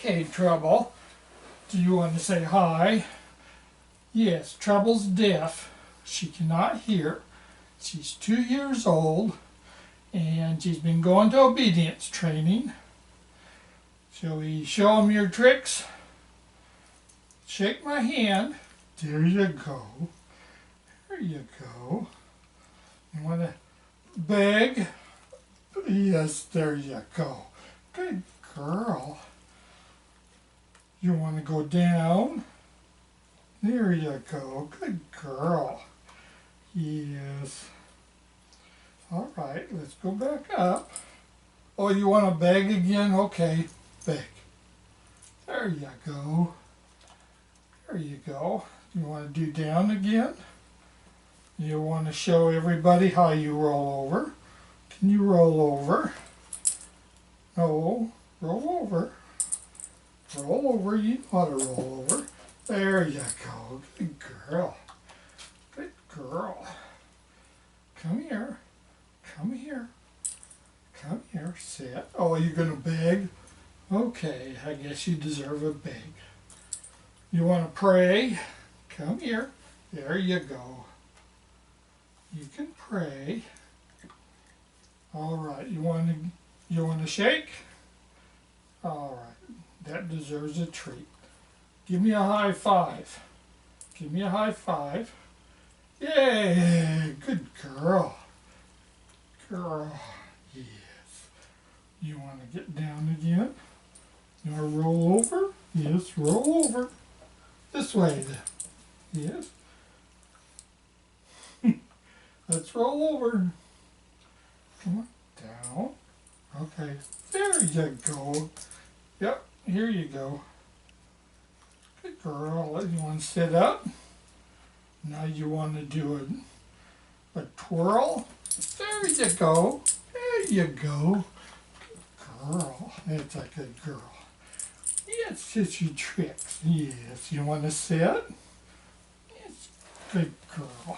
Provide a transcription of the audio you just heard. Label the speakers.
Speaker 1: Okay, Trubel, do you want to say hi? Yes, Trubel's deaf. She cannot hear. She's 2 years old, and she's been going to obedience training. Shall we show them your tricks? Shake my hand. There you go. There you go. You want to beg? Yes, there you go. Good girl. You want to go down? There you go. Good girl. Yes. All right, let's go back up. Oh, you want to beg again? Okay, beg. There you go. There you go. You want to do down again? You want to show everybody how you roll over? Can you roll over? No, roll over. Roll over, you know how to roll over. There you go. Good girl. Good girl. Come here. Come here. Come here. Sit. Oh, you're going to beg? Okay, I guess you deserve a beg. You want to pray? Come here. There you go. You can pray. All right. You want to shake? All right. That deserves a treat. Give me a high five. Give me a high five. Yay! Good girl. Girl. Yes. You want to get down again? You want to roll over? Yes, roll over. This way then. Yes. Let's roll over. Come on. Down. Okay. There you go. Yep. Here you go. Good girl. You want to sit up? Now you want to do a twirl? There you go. There you go. Good girl. That's a good girl. Yes, just your tricks. Yes. You want to sit? Yes. Good girl.